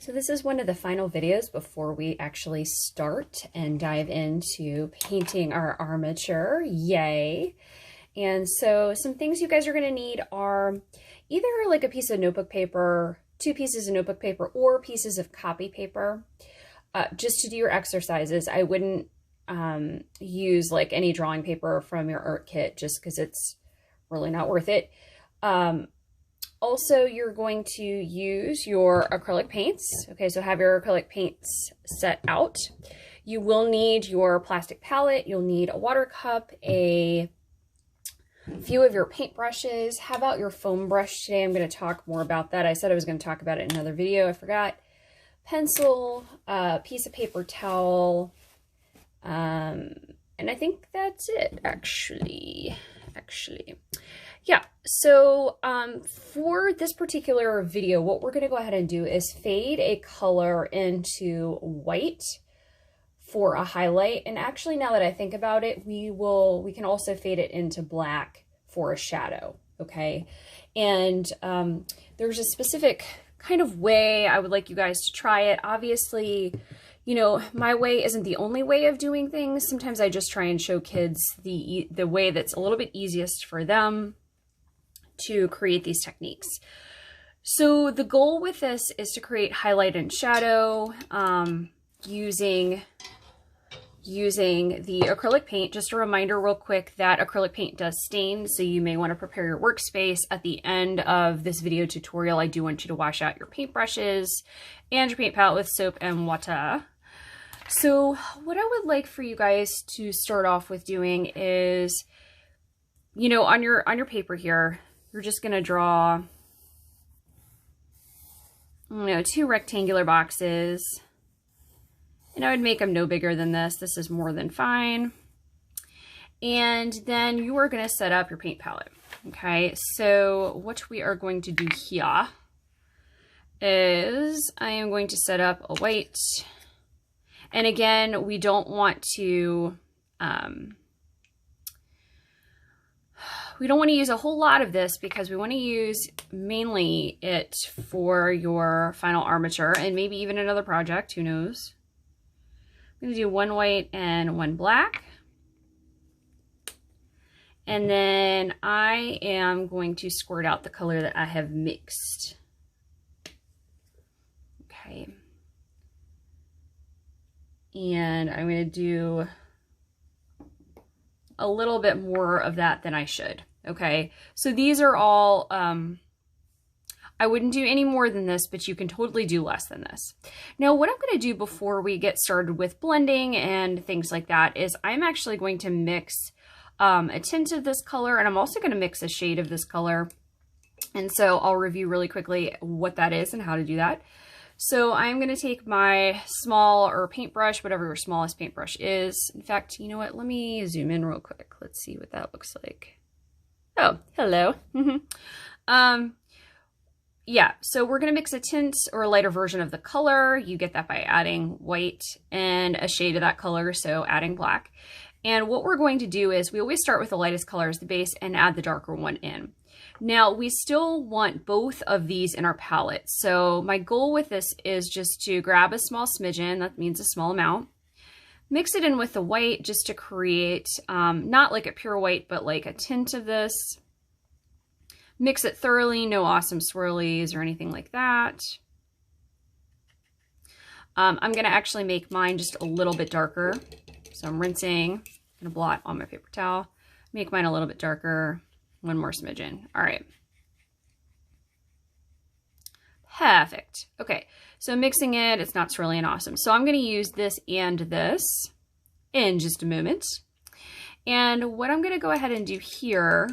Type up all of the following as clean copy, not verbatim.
So this is one of the final videos before we actually start and dive into painting our armature. Yay! And so some things you guys are going to need are either like a piece of notebook paper, 2 pieces of notebook paper, or pieces of copy paper just to do your exercises. I wouldn't use like any drawing paper from your art kit just because it's really not worth it. Also, you're going to use your acrylic paints. Okay, so have your acrylic paints set out. You will need your plastic palette. You'll need a water cup, a few of your paint brushes. Have out your foam brush today. I'm going to talk more about that. I said I was going to talk about it in another video. I forgot. Pencil, piece of paper towel, and I think that's it, actually. Yeah, so for this particular video, what we're going to go ahead and do is fade a color into white for a highlight. And actually, now that I think about it, we can also fade it into black for a shadow, okay? And there's a specific kind of way I would like you guys to try it. Obviously, you know, my way isn't the only way of doing things. Sometimes I just try and show kids the way that's a little bit easiest for them to create these techniques. So the goal with this is to create highlight and shadow using the acrylic paint. Just a reminder real quick that acrylic paint does stain, so you may want to prepare your workspace. At the end of this video tutorial, I do want you to wash out your paintbrushes and your paint palette with soap and water. So what I would like for you guys to start off with doing is, you know, on your paper here, you're just going to draw, you know, 2 rectangular boxes. And I would make them no bigger than this. This is more than fine. And then you are going to set up your paint palette. Okay, so what we are going to do here is I am going to set up a white. And again, we don't want to use a whole lot of this because we want to use mainly it for your final armature and maybe even another project, who knows. I'm going to do 1 white and 1 black. And then I am going to squirt out the color that I have mixed. Okay. And I'm going to do a little bit more of that than I should. Okay, so these are all, I wouldn't do any more than this, but you can totally do less than this. Now, what I'm going to do before we get started with blending and things like that is I'm actually going to mix a tint of this color, and I'm also going to mix a shade of this color. And so I'll review really quickly what that is and how to do that. So I'm going to take my small or paintbrush, whatever your smallest paintbrush is. In fact, you know what? Let me zoom in real quick. Let's see what that looks like. Oh, hello. Yeah, so we're going to mix a tint or a lighter version of the color. You get that by adding white and a shade of that color, so adding black. And what we're going to do is we always start with the lightest color as the base and add the darker one in. Now, we still want both of these in our palette. So my goal with this is just to grab a small smidgen, that means a small amount, mix it in with the white just to create, not like a pure white, but like a tint of this. Mix it thoroughly, no awesome swirlies or anything like that. I'm going to actually make mine just a little bit darker. So I'm rinsing, I'm going to blot on my paper towel, make mine a little bit darker. 1 more smidgen. All right. Perfect. Okay, so mixing it, it's not swirly and awesome. So I'm going to use this and this in just a moment. And what I'm going to go ahead and do here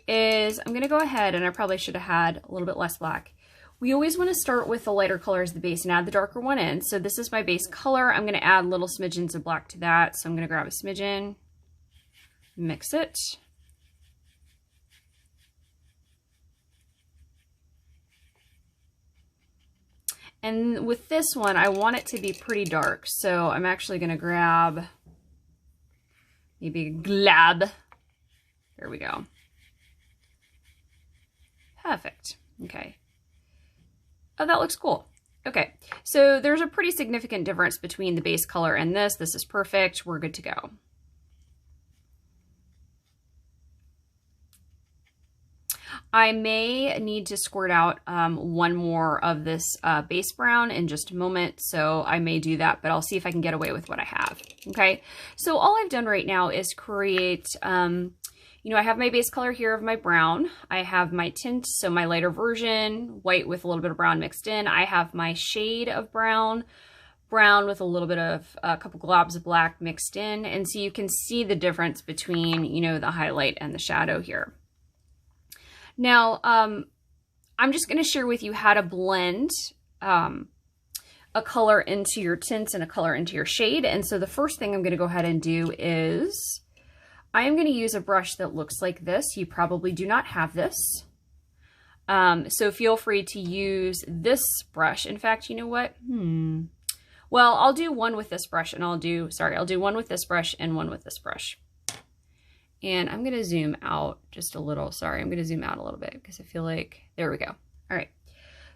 is I'm going to go ahead, and I probably should have had a little bit less black. We always want to start with the lighter color as the base and add the darker one in. So this is my base color. I'm going to add little smidgens of black to that. So I'm going to grab a smidgen, mix it. And with this one, I want it to be pretty dark. So I'm actually going to grab maybe a glab. There we go. Perfect. Okay. Oh, that looks cool. Okay, so there's a pretty significant difference between the base color and this. This is perfect. We're good to go. I may need to squirt out one more of this base brown in just a moment, so I may do that, but I'll see if I can get away with what I have. Okay, so all I've done right now is create, you know, I have my base color here of my brown. I have my tint, so my lighter version, white with a little bit of brown mixed in. I have my shade of brown, brown with a little bit of a couple globs of black mixed in, and so you can see the difference between, you know, the highlight and the shadow here. Now, I'm just going to share with you how to blend a color into your tints and a color into your shade. And so the first thing I'm going to go ahead and do is I am going to use a brush that looks like this. You probably do not have this. So feel free to use this brush. In fact, you know what? Well, I'll do one with this brush and I'll do one with this brush and one with this brush. And I'm going to zoom out just a little. Sorry, I'm going to zoom out a little bit because I feel like, there we go. All right.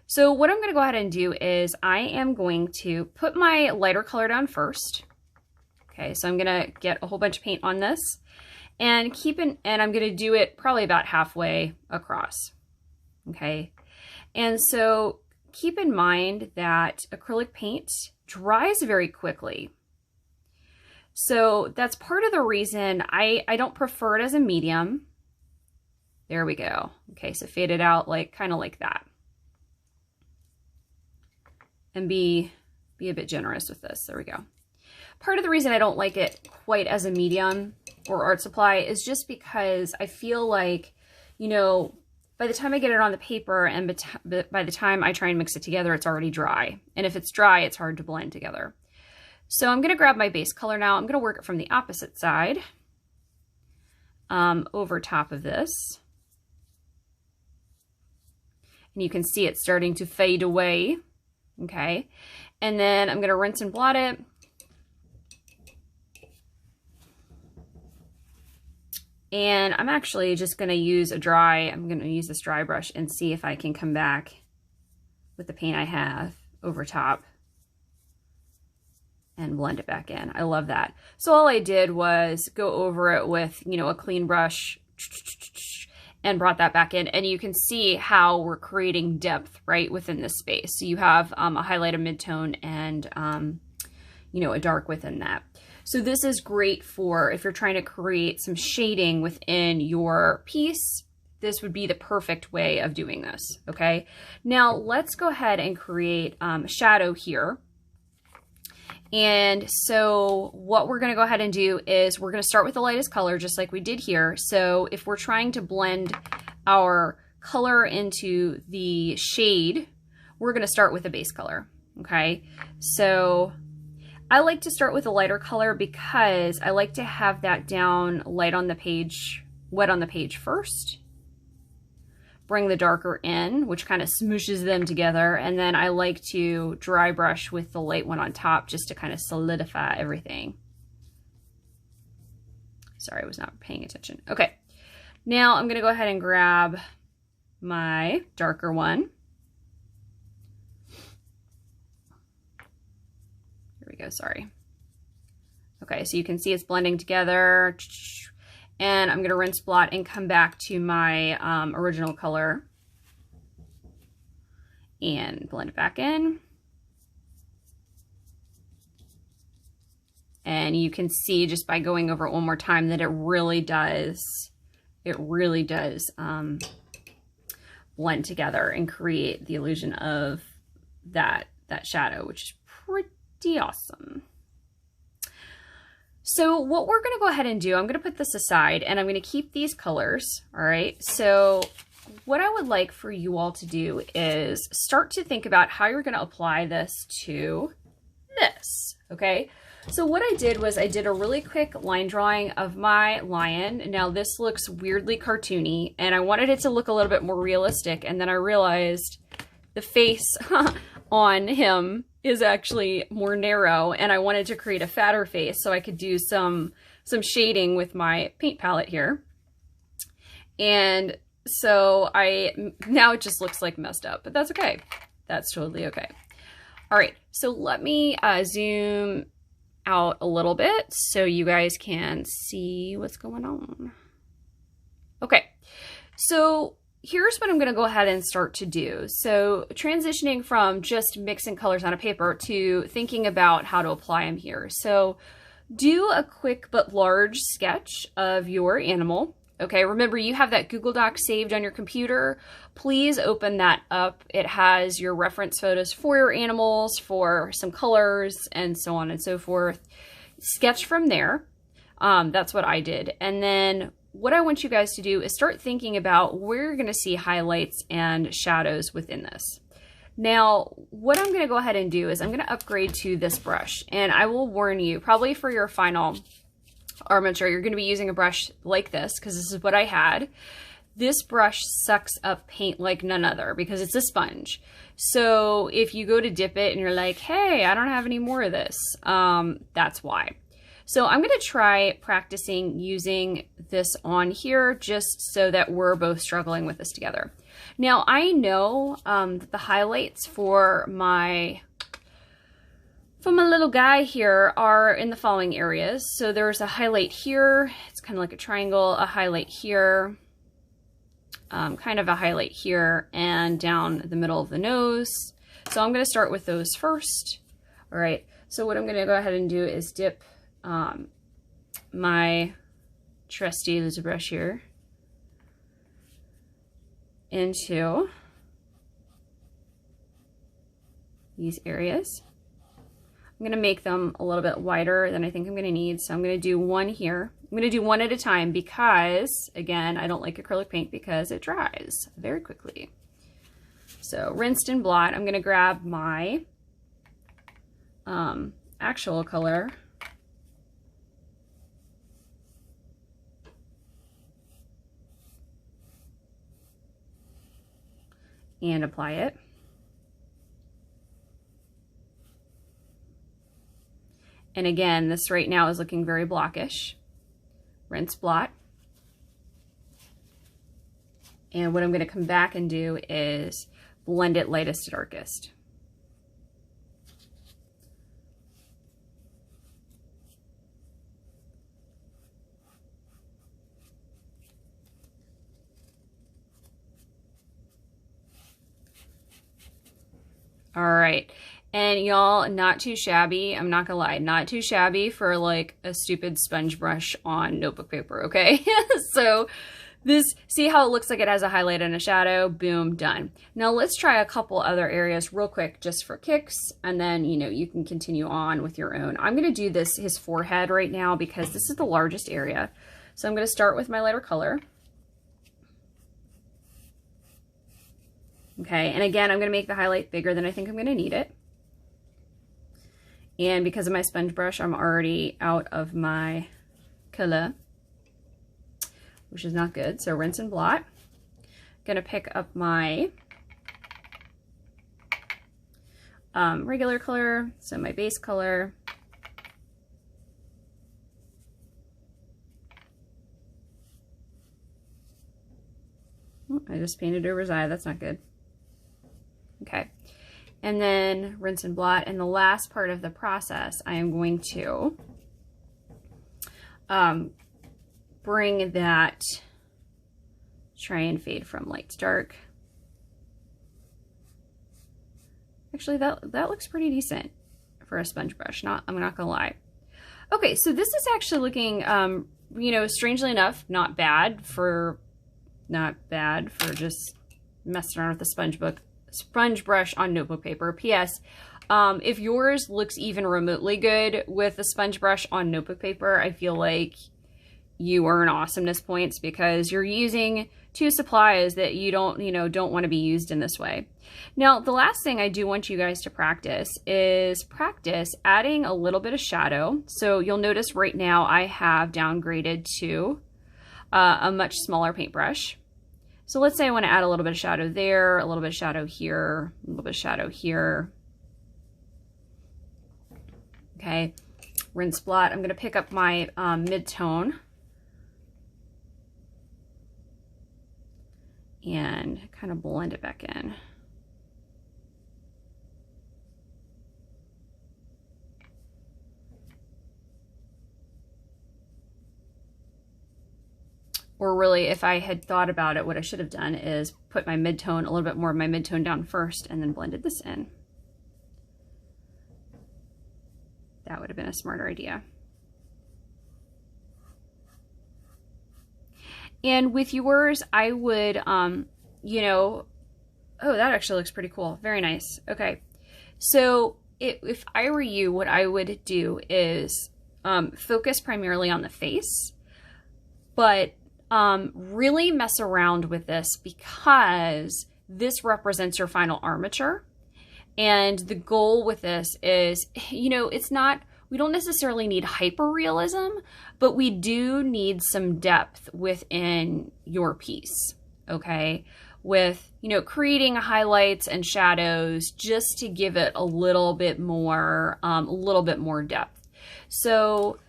So what I'm going to go ahead and do is I am going to put my lighter color down first. Okay, so I'm going to get a whole bunch of paint on this and and I'm going to do it probably about halfway across. Okay. And so keep in mind that acrylic paint dries very quickly. So that's part of the reason I don't prefer it as a medium. There we go. Okay, so fade it out like kind of like that. And be a bit generous with this. There we go. Part of the reason I don't like it quite as a medium or art supply is just because I feel like, you know, by the time I get it on the paper and by the time I try and mix it together, it's already dry. And if it's dry, it's hard to blend together. So I'm going to grab my base color now. I'm going to work it from the opposite side over top of this. And you can see it starting to fade away. Okay. And then I'm going to rinse and blot it. And I'm actually just going to use I'm going to use this dry brush and see if I can come back with the paint I have over top and blend it back in. I love that. So all I did was go over it with, you know, a clean brush and brought that back in. And you can see how we're creating depth right within this space. So you have a highlight, a midtone, and, you know, a dark within that. So this is great for if you're trying to create some shading within your piece. This would be the perfect way of doing this, okay? Now let's go ahead and create shadow here. And so what we're going to go ahead and do is we're going to start with the lightest color just like we did here. So if we're trying to blend our color into the shade, we're going to start with a base color. Okay. So I like to start with a lighter color because I like to have that down light on the page, wet on the page first. Bring the darker in, which kind of smooshes them together. And then I like to dry brush with the light one on top just to kind of solidify everything. Sorry, I was not paying attention. Okay, now I'm gonna go ahead and grab my darker one. Here we go, sorry. Okay, so you can see it's blending together. And I'm going to rinse, blot, and come back to my original color and blend it back in. And you can see just by going over it one more time that it really does blend together and create the illusion of that shadow, which is pretty awesome. So what we're going to go ahead and do, I'm going to put this aside and I'm going to keep these colors. All right. So what I would like for you all to do is start to think about how you're going to apply this to this. Okay. So what I did was I did a really quick line drawing of my lion. Now this looks weirdly cartoony and I wanted it to look a little bit more realistic. And then I realized the face on him is actually more narrow and I wanted to create a fatter face so I could do some shading with my paint palette here. And so now it just looks like messed up, but that's okay. That's totally okay. All right, so let me zoom out a little bit so you guys can see what's going on. Okay, so here's what I'm going to go ahead and start to do. So transitioning from just mixing colors on a paper to thinking about how to apply them here. So do a quick but large sketch of your animal. Okay, remember you have that Google Doc saved on your computer. Please open that up. It has your reference photos for your animals, for some colors, and so on and so forth. Sketch from there. That's what I did. And then what I want you guys to do is start thinking about where you're going to see highlights and shadows within this. Now, what I'm going to go ahead and do is I'm going to upgrade to this brush. And I will warn you, probably for your final armature, you're going to be using a brush like this because this is what I had. This brush sucks up paint like none other because it's a sponge. So if you go to dip it and you're like, hey, I don't have any more of this, that's why. So I'm going to try practicing using this on here just so that we're both struggling with this together. Now I know that the highlights for my little guy here are in the following areas. So there's a highlight here. It's kind of like a triangle, a highlight here, kind of a highlight here, and down the middle of the nose. So I'm going to start with those first. All right. So what I'm going to go ahead and do is dip my trusty little brush here into these areas. I'm going to make them a little bit wider than I think I'm going to need. So I'm going to do one here. I'm going to do one at a time because, again, I don't like acrylic paint because it dries very quickly. So rinsed and blot. I'm going to grab my actual color and apply it. And again, this right now is looking very blockish. Rinse, blot. And what I'm going to come back and do is blend it lightest to darkest. All right. And y'all, not too shabby. I'm not gonna lie, not too shabby for like a stupid sponge brush on notebook paper, okay? So this, see how it looks like it has a highlight and a shadow? Boom, done. Now let's try a couple other areas real quick just for kicks, and then, you know, you can continue on with your own. I'm gonna do this, his forehead right now, because this is the largest area. So I'm gonna start with my lighter color. Okay, and again, I'm gonna make the highlight bigger than I think I'm gonna need it. And because of my sponge brush, I'm already out of my color, which is not good. So rinse and blot. Gonna pick up my regular color, so my base color. Oh, I just painted over his eye, that's not good. Okay. And then rinse and blot. And the last part of the process, I am going to bring that, try and fade from light to dark. Actually, that looks pretty decent for a sponge brush. I'm not gonna lie. Okay, so this is actually looking, you know, strangely enough, not bad for just messing around with the sponge brush on notebook paper. P.S. If yours looks even remotely good with a sponge brush on notebook paper, I feel like you earn awesomeness points because you're using two supplies that you don't want to be used in this way. Now, the last thing I do want you guys to practice is adding a little bit of shadow. So you'll notice right now I have downgraded to a much smaller paintbrush. So let's say I want to add a little bit of shadow there, a little bit of shadow here, a little bit of shadow here. Okay, rinse, blot. I'm going to pick up my mid-tone and kind of blend it back in. Or really, if I had thought about it, what I should have done is put my midtone, a little bit more of my midtone down first and then blended this in. That would have been a smarter idea. And with yours, I would, you know, oh, that actually looks pretty cool. Very nice. Okay. So if I were you, what I would do is focus primarily on the face, but really mess around with this because this represents your final armature. And the goal with this is, you know, it's not, we don't necessarily need hyper-realism, but we do need some depth within your piece, okay? With, you know, creating highlights and shadows just to give it a little bit more depth. So,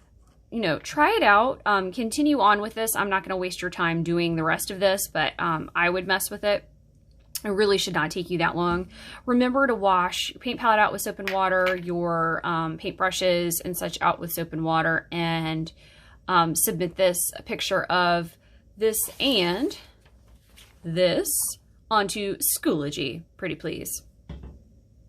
you know, try it out. Continue on with this. I'm not going to waste your time doing the rest of this, but I would mess with it. It really should not take you that long. Remember to wash your paint palette out with soap and water, your paint brushes and such out with soap and water, and submit this a picture of this and this onto Schoology, pretty please.